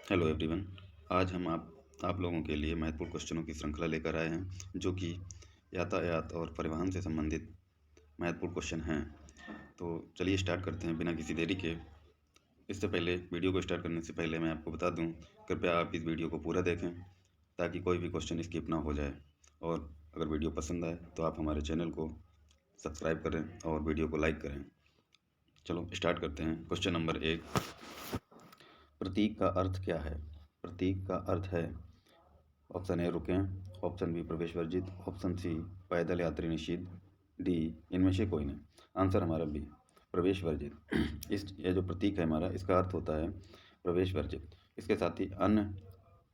Hello everyone. आज हम आप लोगों के लिए महत्वपूर्ण क्वेश्चनों की श्रृंखला लेकर आए हैं जो कि यातायात और परिवहन से संबंधित महत्वपूर्ण क्वेश्चन हैं। तो चलिए स्टार्ट करते हैं बिना किसी देरी के। इससे पहले वीडियो को स्टार्ट करने से पहले मैं आपको बता दूं, कृपया आप इस वीडियो को पूरा देखें ताकि कोई भी क्वेश्चन स्किप ना हो जाए। और अगर वीडियो पसंद आए तो आप हमारे चैनल को सब्सक्राइब करें और वीडियो को लाइक करें। चलो स्टार्ट करते हैं। क्वेश्चन नंबर 1, प्रतीक का अर्थ क्या है? प्रतीक का अर्थ है ऑप्शन ए रुकें, ऑप्शन बी प्रवेश वर्जित, ऑप्शन सी पैदल यात्री निषिद्ध, डी इनमें से कोई नहीं। आंसर हमारा बी प्रवेश वर्जित। ये जो प्रतीक है हमारा, इसका अर्थ होता है प्रवेश वर्जित। इसके साथ ही अन्य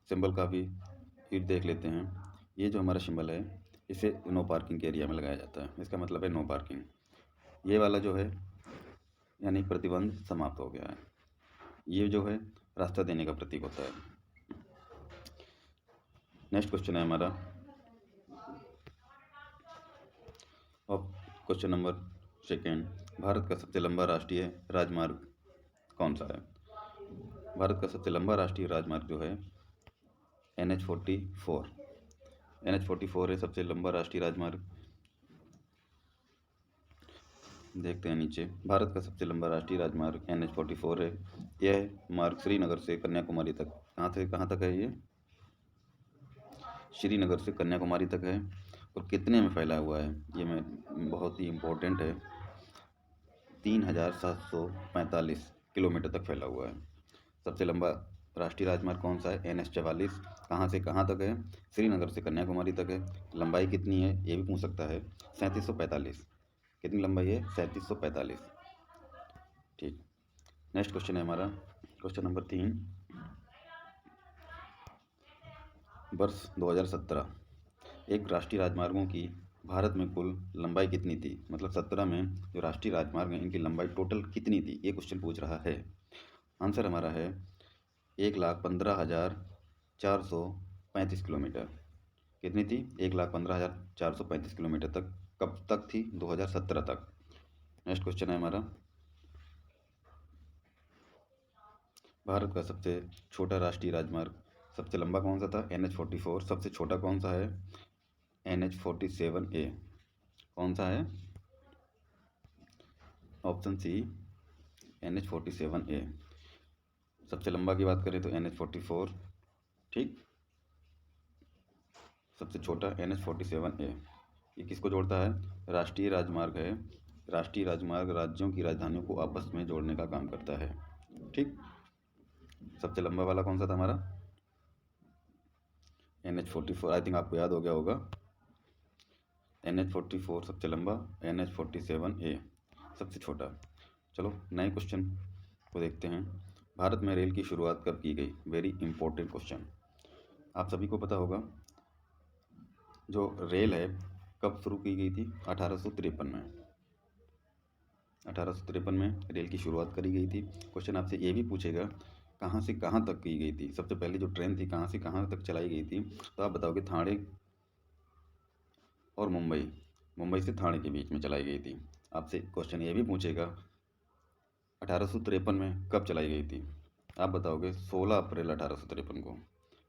सिंबल का भी देख लेते हैं। ये जो हमारा सिंबल है इसे नो पार्किंग के एरिया में लगाया जाता है, इसका मतलब है नो पार्किंग। ये वाला जो है यानी प्रतिबंध समाप्त हो गया है। ये जो है रास्ता देने का प्रतीक होता है। नेक्स्ट क्वेश्चन है हमारा क्वेश्चन नंबर 2, भारत का सबसे लंबा राष्ट्रीय राजमार्ग कौन सा है? भारत का सबसे लंबा राष्ट्रीय राजमार्ग जो है NH44। NH44 है सबसे लंबा राष्ट्रीय राजमार्ग। देखते हैं नीचे, भारत का सबसे लंबा राष्ट्रीय राजमार्ग NH44 है। यह मार्ग श्रीनगर से कन्याकुमारी तक, कहाँ से कहाँ तक है? ये श्रीनगर से कन्याकुमारी तक है। और कितने में फैला हुआ है ये मैं बहुत ही इम्पोर्टेंट है, 3745 किलोमीटर तक फैला हुआ है। सबसे लंबा राष्ट्रीय राजमार्ग कौन सा है? NH44। कहाँ से कहाँ तक है? श्रीनगर से कन्याकुमारी तक है। लंबाई कितनी है ये भी पूछ सकता है, 3745। कितनी लंबाई है? 3745। ठीक। नेक्स्ट क्वेश्चन है हमारा क्वेश्चन नंबर 3, वर्ष 2017 एक राष्ट्रीय राजमार्गों की भारत में कुल लंबाई कितनी थी? मतलब 17 में जो राष्ट्रीय राजमार्ग हैं इनकी लंबाई टोटल कितनी थी, ये क्वेश्चन पूछ रहा है। आंसर हमारा है 1,15,435 किलोमीटर। कितनी थी? 1,15,435 किलोमीटर तक। कब तक थी? 2017 तक। नेक्स्ट क्वेश्चन है हमारा, भारत का सबसे छोटा राष्ट्रीय राजमार्ग सबसे लंबा कौन सा था? NH44। सबसे छोटा कौन सा है? NH47A। कौन सा है? Option C NH47A। सबसे लंबा की बात करें तो NH44। ठीक। सबसे छोटा NH47A। ये किसको जोड़ता है? राष्ट्रीय राजमार्ग है। राष्ट्रीय राजमार्ग राज्यों की राजधानियों को आपस में जोड़ने का काम करता है। ठीक। सबसे लंबा वाला कौन सा था हमारा? NH44। आई थिंक आपको याद हो गया होगा। NH44 सबसे लंबा, NH47A सबसे छोटा। चलो नए क्वेश्चन को देखते हैं। भारत में रेल की शुरुआत कब की गई? Very important question. आप सभी को पता होगा जो रेल है कब शुरू की गई थी? 1853 में। 1853 में रेल की शुरुआत करी गई थी। क्वेश्चन आपसे ये भी पूछेगा कहाँ से कहाँ तक की गई थी? सबसे पहले जो ट्रेन थी कहाँ से कहाँ तक चलाई गई थी? तो आप बताओगे ठाणे और मुंबई से ठाणे के बीच में चलाई गई थी। आपसे क्वेश्चन ये भी पूछेगा 1853 में कब चलाई गई थी? आप बताओगे 16 अप्रैल 1853 को।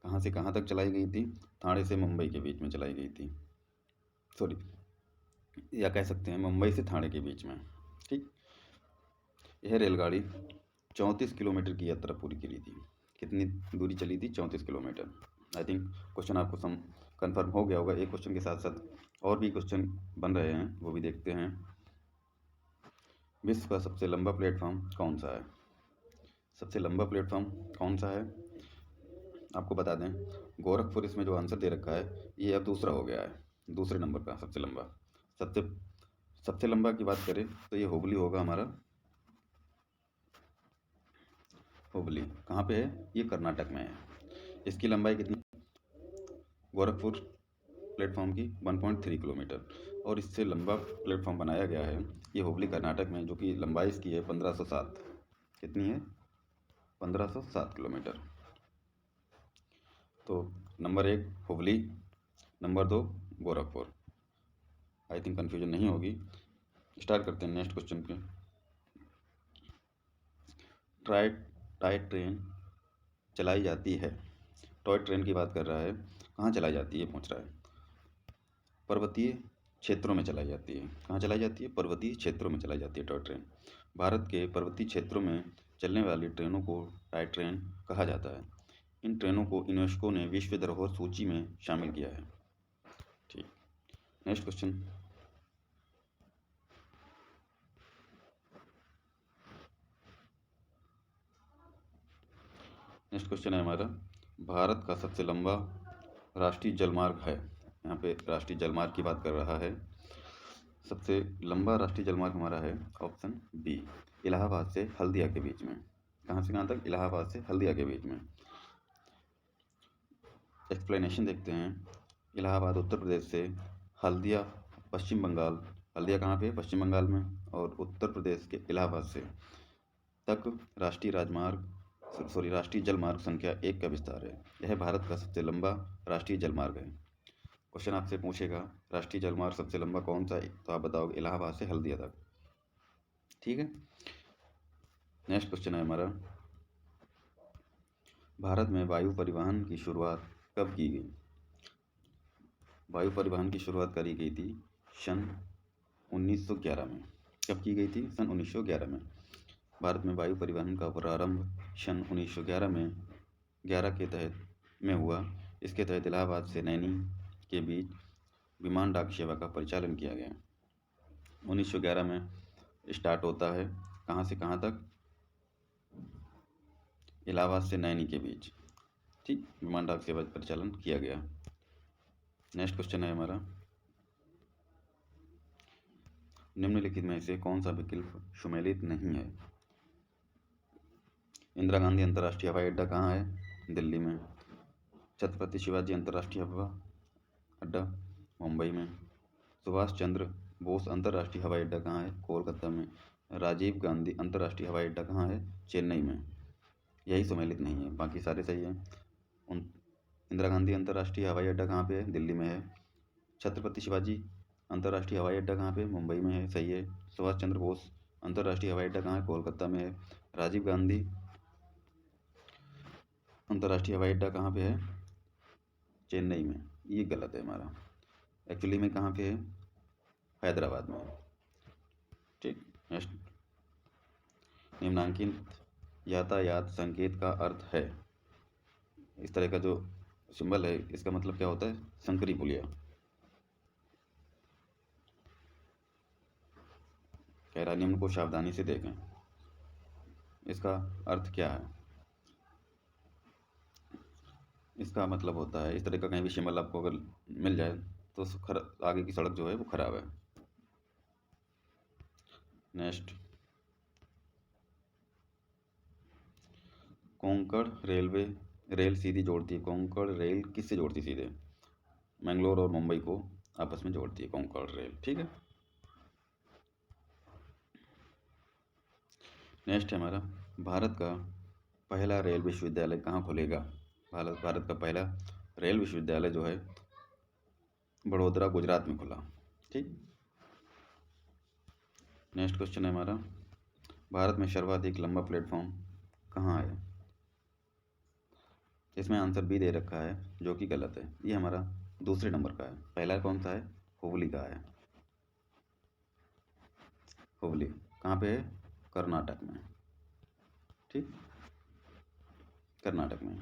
कहाँ से कहाँ तक चलाई गई थी? ठाणे से मुंबई के बीच में चलाई गई थी। सॉरी, या कह सकते हैं मुंबई से ठाणे के बीच में। ठीक। यह रेलगाड़ी 34 किलोमीटर की यात्रा पूरी करी थी। कितनी दूरी चली थी? 34 किलोमीटर। आई थिंक क्वेश्चन आपको कंफर्म हो गया होगा। एक क्वेश्चन के साथ साथ और भी क्वेश्चन बन रहे हैं, वो भी देखते हैं। विश्व का सबसे लंबा प्लेटफॉर्म कौन सा है? सबसे लंबा प्लेटफॉर्म कौन सा है? आपको बता दें गोरखपुर इसमें जो आंसर दे रखा है ये अब दूसरा हो गया है, दूसरे नंबर का सबसे लंबा। सबसे सबसे लंबा की बात करें तो ये हुबली होगा हमारा। हुबली कहाँ पे है? ये कर्नाटक में है। इसकी लंबाई कितनी? गोरखपुर प्लेटफॉर्म की 1.3 किलोमीटर। और इससे लंबा प्लेटफॉर्म बनाया गया है ये हुबली कर्नाटक में, जो कि लंबाई इसकी है 1507। कितनी है? 1507 किलोमीटर। तो number 1 Hubli, number 2 Gorakhpur. I think confusion नहीं होगी। स्टार्ट करते हैं नेक्स्ट क्वेश्चन पे। टाय ट्रेन चलाई जाती है? टॉय ट्रेन की बात कर रहा है, कहाँ चलाई जाती है पूछ रहा है। पर्वतीय क्षेत्रों में चलाई जाती है। कहाँ चलाई जाती है? पर्वतीय क्षेत्रों में चलाई जाती है टॉय ट्रेन। भारत के पर्वतीय क्षेत्रों में चलने वाली ट्रेनों को टॉय ट्रेन कहा जाता है। इन ट्रेनों को यूनेस्को ने विश्व धरोहर सूची में शामिल किया है। ठीक, नेक्स्ट क्वेश्चन। नेक्स्ट क्वेश्चन है हमारा, भारत का सबसे लंबा राष्ट्रीय जलमार्ग है। यहाँ पे राष्ट्रीय जलमार्ग की बात कर रहा है। सबसे लंबा राष्ट्रीय जलमार्ग हमारा है ऑप्शन बी, इलाहाबाद से हल्दिया के बीच में। कहाँ से कहाँ तक? इलाहाबाद से हल्दिया के बीच में। एक्सप्लेनेशन देखते हैं। इलाहाबाद उत्तर प्रदेश से, हल्दिया पश्चिम बंगाल, हल्दिया कहाँ पे है? पश्चिम बंगाल में, और उत्तर प्रदेश के इलाहाबाद से तक राष्ट्रीय जलमार्ग संख्या 1 का विस्तार है। यह भारत का सबसे लंबा राष्ट्रीय जलमार्ग है। क्वेश्चन आपसे पूछेगा राष्ट्रीय जलमार्ग सबसे लंबा कौन सा है, तो आप बताओगे इलाहाबाद से हल्दिया तक। ठीक है, नेक्स्ट क्वेश्चन है हमारा, भारत में वायु परिवहन की शुरुआत कब की गई? वायु परिवहन की शुरुआत करी गई थी सन 1911 में। कब की गई थी? सन 1911 में। भारत में वायु परिवहन का प्रारंभ सन 1911 में 11 के तहत में हुआ। इसके तहत इलाहाबाद से नैनी के बीच विमान डाक सेवा का परिचालन किया गया। 1911 में स्टार्ट होता है, कहाँ से कहाँ तक? इलाहाबाद से नैनी के बीच। ठीक, विमान डाक सेवा परिचालन किया गया। नेक्स्ट क्वेश्चन है हमारा, निम्नलिखित में से कौन सा विकल्प सुमेलित नहीं है? इंदिरा गांधी अंतर्राष्ट्रीय हवाई अड्डा कहाँ है? दिल्ली में। छत्रपति शिवाजी अंतर्राष्ट्रीय हवाई अड्डा मुंबई में। सुभाष चंद्र बोस अंतर्राष्ट्रीय हवाई अड्डा कहाँ है? कोलकाता में। राजीव गांधी अंतर्राष्ट्रीय हवाई अड्डा कहाँ है? चेन्नई में। यही सम्मिलित नहीं है, बाकी सारे सही हैं। इंदिरा गांधी अंतर्राष्ट्रीय हवाई अड्डा कहाँ पे है? दिल्ली में है। छत्रपति शिवाजी अंतर्राष्ट्रीय हवाई अड्डा कहाँ पे? मुंबई में है, सही है। सुभाष चंद्र बोस अंतर्राष्ट्रीय हवाई अड्डा कहाँ है? कोलकाता में है। राजीव गांधी अंतर्राष्ट्रीय हवाई अड्डा कहाँ पे है? चेन्नई में। ये गलत है हमारा, एक्चुअली में कहाँ पे है? हैदराबाद में। ठीक, नेक्स्ट, निम्नांकित यातायात संकेत का अर्थ है। इस तरह का जो सिंबल है इसका मतलब क्या होता है? संकरी पुलिया। कह रहा निम्न को सावधानी से देखें, इसका अर्थ क्या है? इसका मतलब होता है, इस तरह का कहीं भी सिंबल आपको अगर मिल जाए तो आगे की सड़क जो है वो खराब है। नेक्स्ट, कोंकण रेलवे रेल सीधी जोड़ती है। कोंकण रेल किससे जोड़ती है? सीधे मैंगलोर और मुंबई को आपस में जोड़ती है कोंकण रेल। ठीक है, नेक्स्ट है हमारा, भारत का पहला रेल विश्वविद्यालय कहाँ खुलेगा? भारत का पहला रेल विश्वविद्यालय जो है बड़ोदरा गुजरात में खुला। ठीक, नेक्स्ट क्वेश्चन है हमारा, भारत में सर्वाधिक लंबा प्लेटफॉर्म कहाँ है? इसमें आंसर बी दे रखा है जो कि गलत है। ये हमारा दूसरे नंबर का है। पहला कौन सा है? हुबली का है। हुबली कहाँ पे है? कर्नाटक में। ठीक, कर्नाटक में।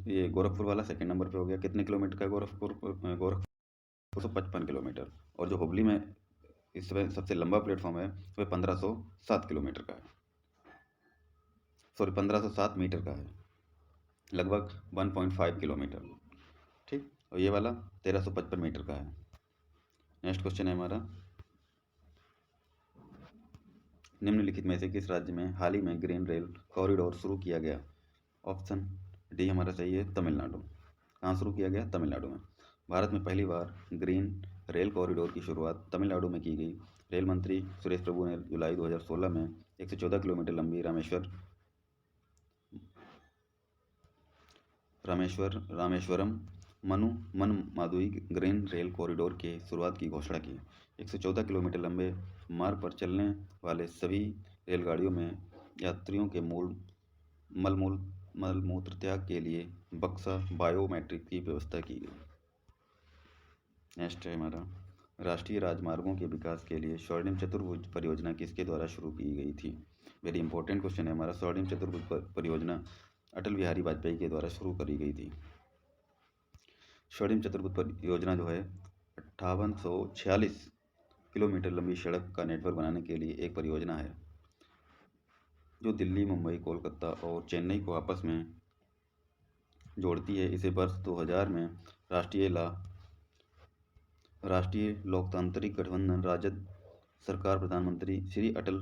ये गोरखपुर वाला सेकंड नंबर पे हो गया। कितने किलोमीटर का है गोरखपुर? 255 किलोमीटर। और जो हुबली में इस समय सबसे लंबा प्लेटफॉर्म है वह 1507 किलोमीटर का है, सॉरी 1507 मीटर का है, लगभग 1.5 किलोमीटर। ठीक, और ये वाला 1355 मीटर का है। नेक्स्ट क्वेश्चन है हमारा, निम्नलिखित में से किस राज्य में हाल ही में ग्रीन रेल कॉरिडोर शुरू किया गया? ऑप्शन डी हमारा सही है, तमिलनाडु। कहाँ शुरू किया गया? तमिलनाडु में। भारत में पहली बार ग्रीन रेल कॉरिडोर की शुरुआत तमिलनाडु में की गई। रेल मंत्री सुरेश प्रभु ने जुलाई 2016 में 114 किलोमीटर लंबी रामेश्वरम मनमादुई ग्रीन रेल कॉरिडोर के शुरुआत की घोषणा की। 114 किलोमीटर लंबे मार्ग पर चलने वाले सभी रेलगाड़ियों में यात्रियों के मलमूल मल मूत्र त्याग के लिए बक्सा बायोमेट्रिक की व्यवस्था की गई। नेक्स्ट है हमारा, राष्ट्रीय राजमार्गों के विकास के लिए स्वर्णिम चतुर्भुज परियोजना किसके द्वारा शुरू की गई थी? वेरी इंपॉर्टेंट क्वेश्चन है हमारा। स्वर्णिम चतुर्भुज परियोजना अटल बिहारी वाजपेयी के द्वारा शुरू करी गई थी। स्वर्णिम चतुर्भुज परियोजना जो है 5846 किलोमीटर लंबी सड़क का नेटवर्क बनाने के लिए एक परियोजना है जो दिल्ली, मुंबई, कोलकाता और चेन्नई को आपस में जोड़ती है। इसे वर्ष 2000 में राष्ट्रीय लोकतांत्रिक गठबंधन राजद सरकार प्रधानमंत्री श्री अटल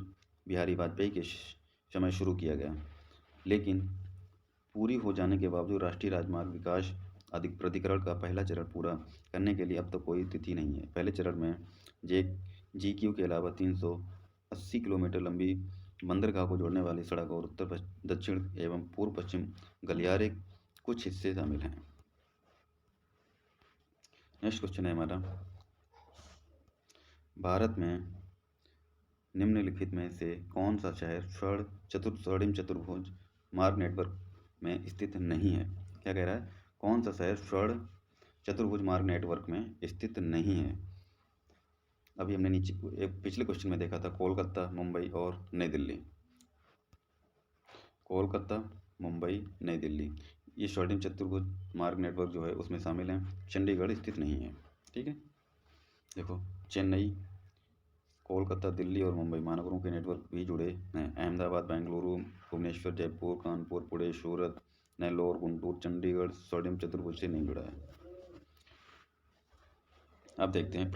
बिहारी वाजपेयी के समय शुरू किया गया, लेकिन पूरी हो जाने के बावजूद राष्ट्रीय राजमार्ग विकास प्राधिकरण का पहला चरण पूरा करने के लिए अब तक कोई तिथि नहीं है। पहले चरण में GQ के अलावा 380 किलोमीटर लंबी बंदरगाह को जोड़ने वाली सड़क और उत्तर दक्षिण एवं पूर्व पश्चिम गलियारे कुछ हिस्से शामिल हैं। नेक्स्ट क्वेश्चन है हमारा, भारत में निम्नलिखित में से कौन सा शहर स्वर्णिम चतुर्भुज मार्ग नेटवर्क में स्थित नहीं है? क्या कह रहा है? कौन सा शहर स्वर्ण चतुर्भुज मार्ग नेटवर्क में स्थित नहीं है? अभी हमने नीचे एक पिछले क्वेश्चन में देखा था, कोलकाता, मुंबई और नई दिल्ली। कोलकाता, मुंबई, नई दिल्ली, ये स्वर्णिम चतुर्भुज मार्ग नेटवर्क जो है उसमें शामिल हैं। चंडीगढ़ स्थित नहीं है। ठीक है, देखो चेन्नई, कोलकाता, दिल्ली और मुंबई महानगरों के नेटवर्क भी जुड़े हैं। अहमदाबाद, बेंगलुरु, भुवनेश्वर, जयपुर, कानपुर, पुणे, सूरत, नेल्लोर, गुंटूर, चंडीगढ़ स्वर्णिम चतुर्भुज से नहीं जुड़ा है। अब देखते हैं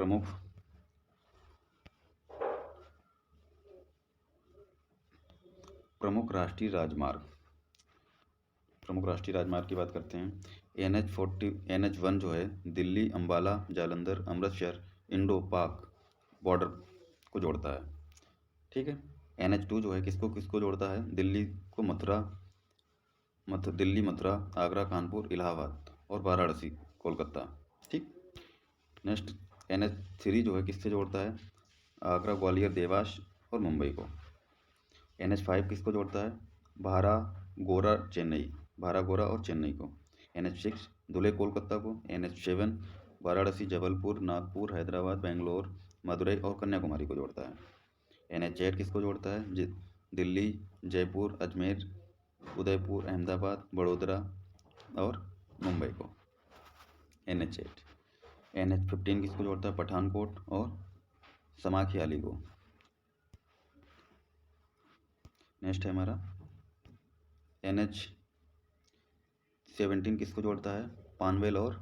प्रमुख राष्ट्रीय राजमार्ग की बात करते हैं। NH1 जो है दिल्ली, अंबाला, जालंधर, अमृतसर, इंडो पाक बॉर्डर को जोड़ता है। ठीक है। NH2 जो है किसको जोड़ता है? दिल्ली को दिल्ली, मथुरा, आगरा, कानपुर, इलाहाबाद और वाराणसी, कोलकाता। ठीक। नेक्स्ट NH3 जो है किससे जोड़ता है? आगरा, ग्वालियर, देवास और मुंबई को। NH5 किसको जोड़ता है? भारा, गोरा और चेन्नई को। NH6 धुले, कोलकाता को। NH7 वाराणसी, जबलपुर, नागपुर, हैदराबाद, बेंगलोर, मदुरई और कन्याकुमारी को जोड़ता है। NH8 किसको जोड़ता है? दिल्ली, जयपुर, अजमेर, उदयपुर, अहमदाबाद, बड़ोदरा और मुंबई को। NH8। NH15 किसको जोड़ता है? पठानकोट और समाखियाली को। नेक्स्ट है हमारा NH17 किसको जोड़ता है? पानवेल और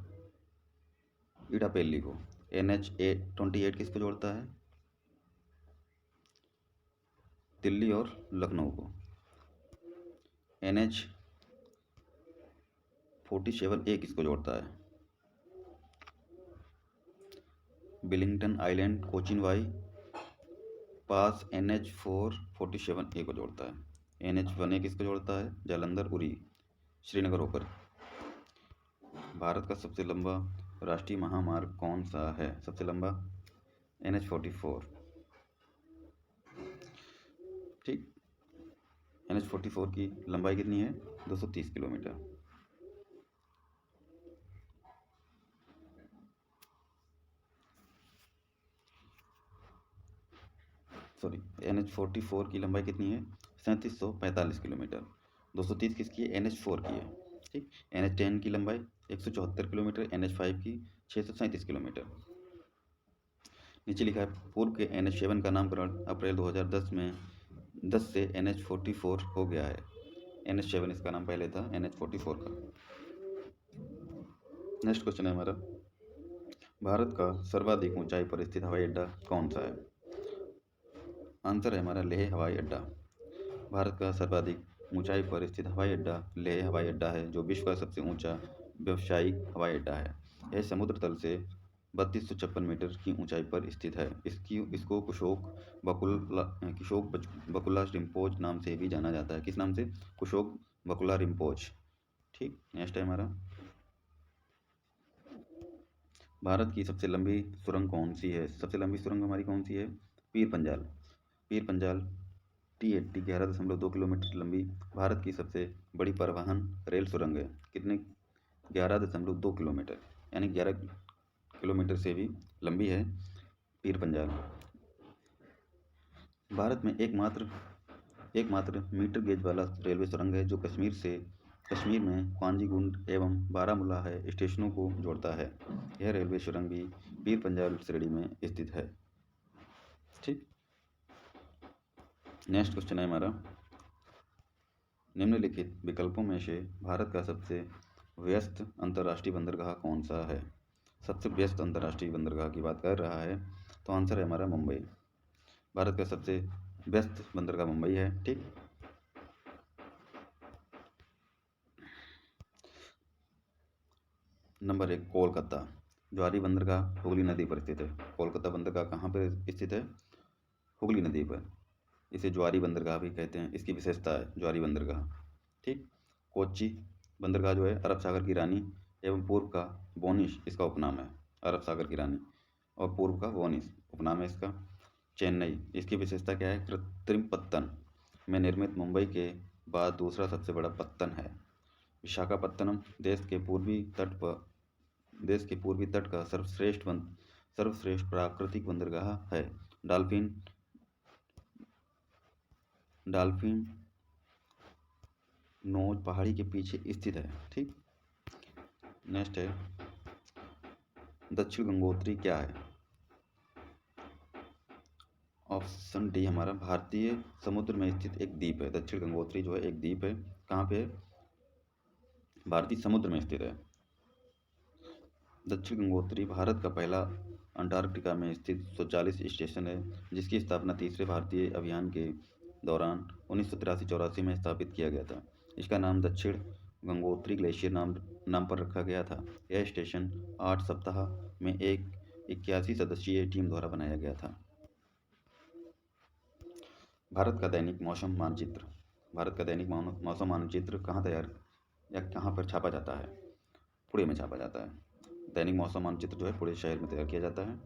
इडापेल्ली को। NH28 किसको जोड़ता है? दिल्ली और लखनऊ को। NH47A किसको जोड़ता है? बिलिंगटन आइलैंड, कोचिनवाई पास NH47A को जोड़ता है। NH1A किसको जोड़ता है? जालंधर, उरी, श्रीनगर होकर। भारत का सबसे लंबा राष्ट्रीय महामार्ग कौन सा है? सबसे लंबा NH44। ठीक। NH44 की लंबाई कितनी है? 230 किलोमीटर। NH44 की लंबाई कितनी है? 3745 किलोमीटर। 230 किसकी है? NH4 की है। ठीक। NH10 की लंबाई 174 किलोमीटर। NH5 की 637 किलोमीटर। नीचे लिखा है पूर्व के NH7 का नामकरण अप्रैल 2010 से NH44 हो गया है। NH7 इसका नाम पहले था NH44 का। नेक्स्ट क्वेश्चन है हमारा, भारत का सर्वाधिक ऊंचाई पर स्थित हवाई अड्डा कौन सा है? आंसर है हमारा लेह हवाई अड्डा। भारत का सर्वाधिक ऊंचाई पर स्थित हवाई अड्डा लेह हवाई अड्डा है, जो विश्व का सबसे ऊंचा व्यावसायिक हवाई अड्डा है। यह समुद्र तल से 3256 मीटर की ऊंचाई पर स्थित है। इसको कुशोक बकुला रिम्पोच नाम से भी जाना जाता है। किस नाम से? कुशोक बकुला रिम्पोच। ठीक। नेक्स्ट है हमारा, भारत की सबसे लंबी सुरंग कौन सी है? सबसे लंबी सुरंग हमारी कौन सी है? पीर पंजाल T80 11.2 किलोमीटर लंबी भारत की सबसे बड़ी परिवहन रेल सुरंग है। कितने? 11.2 किलोमीटर, यानी 11 किलोमीटर से भी लंबी है पीर पंजाल। भारत में एकमात्र मीटर गेज वाला रेलवे सुरंग है जो कश्मीर में कांजीगुंड एवं बारामूला है स्टेशनों को जोड़ता है। यह रेलवे सुरंग भी पीर पंजाल श्रेणी में स्थित है। ठीक, नेक्स्ट क्वेश्चन है हमारा, निम्नलिखित विकल्पों में से भारत का सबसे व्यस्त अंतर्राष्ट्रीय बंदरगाह कौन सा है? सबसे व्यस्त अंतर्राष्ट्रीय बंदरगाह की बात कर रहा है तो आंसर है हमारा मुंबई। भारत का सबसे व्यस्त बंदरगाह मुंबई है। ठीक, नंबर 1 कोलकाता। ज्वारी बंदरगाह हुगली नदी पर स्थित है। कोलकाता बंदरगाह कहाँ पर स्थित है? हुगली नदी पर। इसे ज्वारी बंदरगाह भी कहते हैं, इसकी विशेषता है ज्वारी बंदरगाह। ठीक, कोच्चि बंदरगाह जो है अरब सागर की रानी एवं पूर्व का वोनिश इसका उपनाम है। अरब सागर की रानी और पूर्व का वोनिश उपनाम है इसका। चेन्नई, इसकी विशेषता क्या है? कृत्रिम पत्तन में निर्मित मुंबई के बाद दूसरा सबसे बड़ा पत्तन है। विशाखापत्तनम देश के पूर्वी तट का सर्वश्रेष्ठ प्राकृतिक बंदरगाह है। डॉल्फिन नोज पहाड़ी के पीछे स्थित है। ठीक, नेक्स्ट है, दक्षिण गंगोत्री क्या है? ऑप्शन डी हमारा भारतीय समुद्र में स्थित एक द्वीप है। दक्षिण गंगोत्री जो है एक द्वीप है। कहाँ पे? भारतीय समुद्र में स्थित है। दक्षिण गंगोत्री भारत का पहला अंटार्कटिका में स्थित स्वचालित स्टेशन है जिसकी स्थापना तीसरे भारतीय अभियान के दौरान 1983-84 में स्थापित किया गया था। इसका नाम दक्षिण गंगोत्री ग्लेशियर नाम पर रखा गया था। यह स्टेशन 8 सप्ताह में एक 81 सदस्यीय टीम द्वारा बनाया गया था। भारत का दैनिक मौसम मानचित्र कहाँ तैयार या कहाँ पर छापा जाता है? पुणे में छापा जाता है। दैनिक मौसम मानचित्र जो है पुणे शहर में तैयार किया जाता है।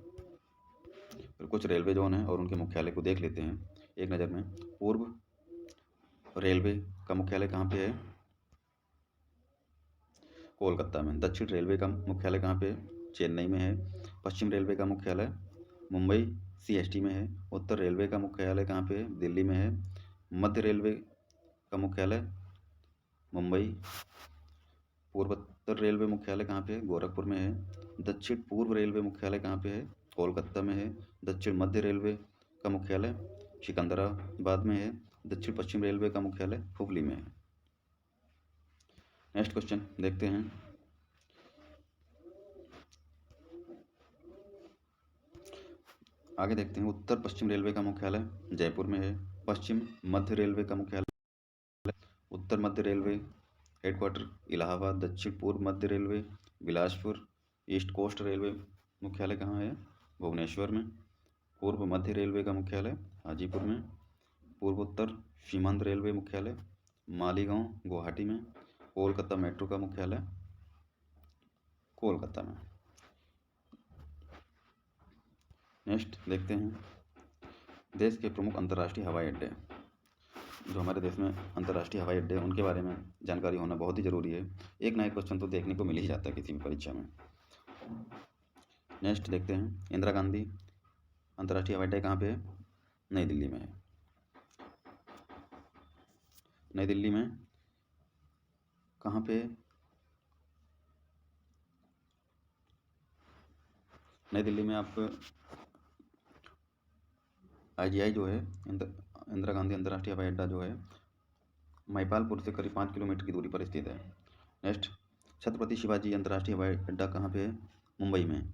फिर कुछ रेलवे जोन हैं और उनके मुख्यालय को देख लेते हैं एक नज़र में। पूर्व रेलवे का मुख्यालय कहाँ पे है? कोलकाता में। दक्षिण रेलवे का मुख्यालय कहाँ पे है? चेन्नई में है। पश्चिम रेलवे का मुख्यालय मुंबई CST में है। उत्तर रेलवे का मुख्यालय कहाँ पे है? दिल्ली में है। मध्य रेलवे का मुख्यालय मुंबई। पूर्वोत्तर रेलवे मुख्यालय कहाँ पे है? गोरखपुर में है। दक्षिण पूर्व रेलवे मुख्यालय कहाँ पे है? कोलकाता में है। दक्षिण मध्य रेलवे का मुख्यालय सिकंदराबाद में है। दक्षिण पश्चिम रेलवे का मुख्यालय हुगली में है। नेक्स्ट क्वेश्चन देखते हैं, आगे देखते हैं। उत्तर पश्चिम रेलवे का मुख्यालय जयपुर में है। पश्चिम मध्य रेलवे का मुख्यालय, उत्तर मध्य रेलवे हेडक्वार्टर इलाहाबाद। दक्षिण पूर्व मध्य railway Bilaspur. East coast railway मुख्यालय कहाँ है? भुवनेश्वर में। पूर्व मध्य रेलवे का मुख्यालय हाजीपुर में। पूर्वोत्तर सीमांत रेलवे मुख्यालय मालीगांव गुवाहाटी में। कोलकाता मेट्रो का मुख्यालय कोलकाता में। नेक्स्ट देखते हैं, देश के प्रमुख अंतर्राष्ट्रीय हवाई अड्डे। जो हमारे देश में अंतर्राष्ट्रीय हवाई अड्डे उनके बारे में जानकारी होना बहुत ही ज़रूरी है। एक ना एक क्वेश्चन तो देखने को मिल ही जाता है किसी भी परीक्षा में। नेक्स्ट देखते हैं, इंदिरा गांधी अंतर्राष्ट्रीय हवाई अड्डा कहाँ पे है? नई दिल्ली में है। नई दिल्ली में कहाँ पे? नई दिल्ली में आप IGI जो है इंदिरा गांधी अंतर्राष्ट्रीय हवाई अड्डा जो है महिपालपुर से करीब 5 किलोमीटर की दूरी पर स्थित है। नेक्स्ट, छत्रपति शिवाजी अंतर्राष्ट्रीय हवाई अड्डा कहाँ पे है? मुंबई में।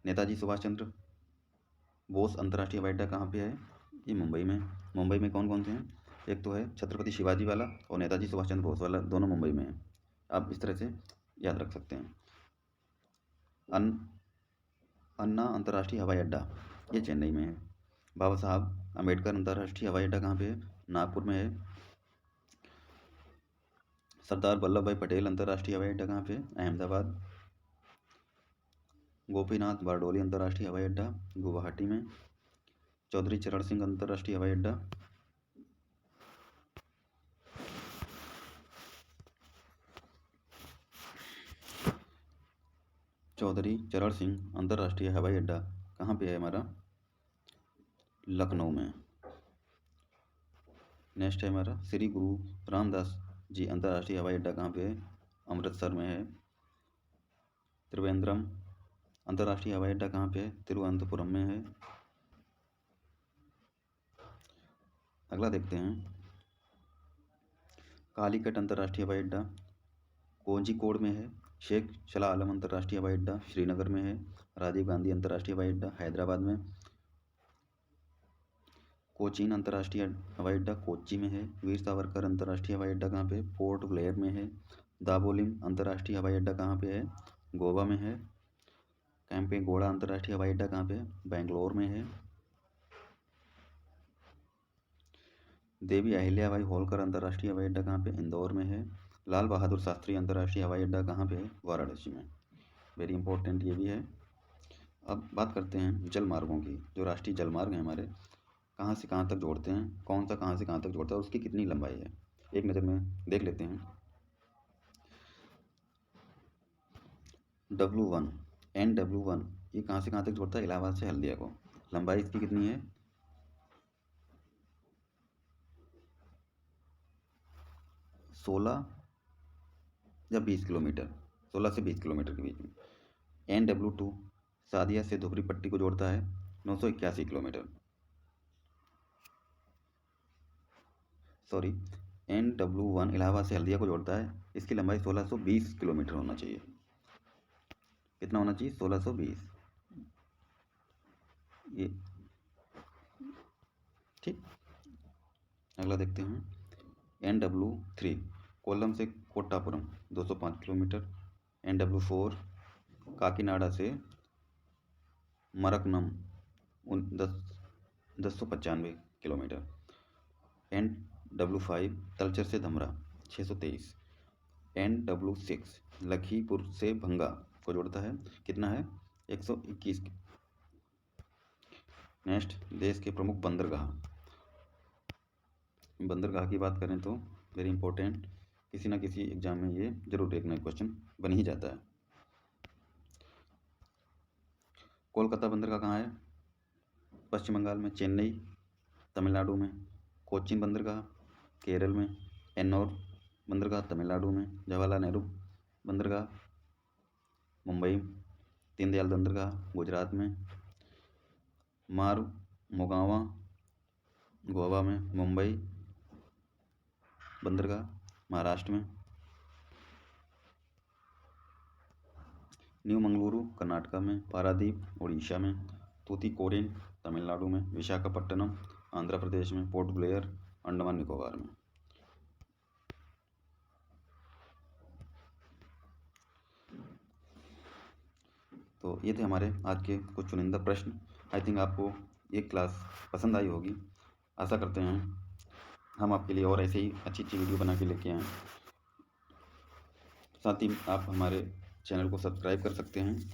नेताजी सुभाष चंद्र बोस अंतर्राष्ट्रीय हवाई अड्डा कहाँ पे है? ये मुंबई में। मुंबई में कौन कौन से हैं? एक तो है छत्रपति शिवाजी वाला और नेताजी सुभाष चंद्र बोस वाला, दोनों मुंबई में हैं। आप इस तरह से याद रख सकते हैं। अन्ना अंतर्राष्ट्रीय हवाई अड्डा ये चेन्नई में है। बाबा साहब अम्बेडकर अंतर्राष्ट्रीय हवाई अड्डा कहाँ पे है? नागपुर में है। सरदार वल्लभ भाई पटेल अंतर्राष्ट्रीय हवाई अड्डा कहाँ पे है? अहमदाबाद। गोपीनाथ बारडोली अंतर्राष्ट्रीय हवाई अड्डा गुवाहाटी में। चौधरी चरण सिंह अंतर्राष्ट्रीय हवाई अड्डा चौधरी चरण सिंह अंतर्राष्ट्रीय हवाई अड्डा कहाँ पे है हमारा? लखनऊ में। नेक्स्ट है हमारा श्री गुरु रामदास जी अंतर्राष्ट्रीय हवाई अड्डा कहाँ पे है? अमृतसर में है। त्रिवेंद्रम अंतर्राष्ट्रीय हवाई अड्डा कहाँ पे है? तिरुवनंतपुरम में है। अगला देखते हैं, कालीकट अंतर्राष्ट्रीय हवाई अड्डा कोझिकोड में है। शेख शाह आलम अंतर्राष्ट्रीय हवाई अड्डा श्रीनगर में है। राजीव गांधी अंतर्राष्ट्रीय हवाई अड्डा हैदराबाद में। कोचीन अंतर्राष्ट्रीय हवाई अड्डा कोच्चि में है। वीर सावरकर अंतर्राष्ट्रीय हवाई अड्डा कहाँ पे? पोर्ट ब्लेयर में है। दाबोलिम अंतर्राष्ट्रीय हवाई अड्डा कहाँ पे है? गोवा में है। कैंपेगौड़ा अंतर्राष्ट्रीय हवाई अड्डा कहाँ पे? बेंगलोर में है। देवी अहिल्याबाई होलकर अंतर्राष्ट्रीय हवाई अड्डा कहाँ पे? इंदौर में है। लाल बहादुर शास्त्री अंतर्राष्ट्रीय हवाई अड्डा कहाँ पे है? वाराणसी में। वेरी इंपॉर्टेंट ये भी है। अब बात करते हैं जल मार्गों की। जो राष्ट्रीय जल मार्ग हैं हमारे, कहाँ से कहाँ तक जोड़ते हैं, कौन सा कहाँ से कहाँ तक जोड़ता है, उसकी कितनी लंबाई है, एक नज़र में देख लेते हैं। W1 NW1 ये कहाँ से कहाँ तक जोड़ता है? इलाहाबाद से हल्दिया को। लंबाई इसकी कितनी है? 16 या 20 किलोमीटर, 16 से 20 किलोमीटर के बीच में। NW2 सादिया से धुबरी पट्टी को जोड़ता है 981 किलोमीटर। सॉरी, NW1 इलाहाबाद से हल्दिया को जोड़ता है, इसकी लंबाई 1620 किलोमीटर होना चाहिए। कितना होना चाहिए? 1620। ये ठीक। अगला देखते हैं NW3 कोल्लम से कोट्टापुरम 205 किलोमीटर। NW4 काकीनाडा से मरकनम 1095 किलोमीटर। NW5 तलचर से धमरा 623। NW6 लखीमपुर से भंगा को जोड़ता है, कितना है? 121। नेक्स्ट, देश के प्रमुख बंदरगाह की बात करें तो वेरी इंपॉर्टेंट, किसी ना किसी एग्जाम में ये जरूर एक ना क्वेश्चन बन ही जाता है। कोलकाता बंदरगाह कहाँ है? पश्चिम बंगाल में। चेन्नई तमिलनाडु में। कोचीन बंदरगाह केरल में। एन्नौर बंदरगाह तमिलनाडु में। जवाहरलाल नेहरू बंदरगाह मुंबई। दीनदयाल बंदरगाह गुजरात में। मोगावा गोवा में। मुंबई बंदरगाह महाराष्ट्र में। न्यू मंगलुरु कर्नाटका में। पारादीप उड़ीसा में। तूतीकोरिन तमिलनाडु में। विशाखापट्टनम आंध्र प्रदेश में। पोर्ट ब्लेयर अंडमान निकोबार में। तो ये थे हमारे आज के कुछ चुनिंदा प्रश्न। आई थिंक आपको ये क्लास पसंद आई होगी, आशा करते हैं। हम आपके लिए और ऐसे ही अच्छी अच्छी वीडियो बना के लेके आएँ। साथ ही आप हमारे चैनल को सब्सक्राइब कर सकते हैं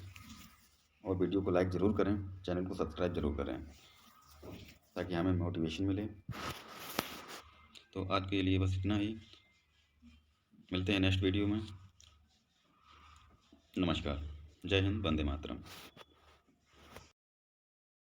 और वीडियो को लाइक ज़रूर करें, चैनल को सब्सक्राइब ज़रूर करें ताकि हमें मोटिवेशन मिले। तो आज के लिए बस इतना ही, मिलते हैं नेक्स्ट वीडियो में। नमस्कार, जय हिंद, वंदे मातरम।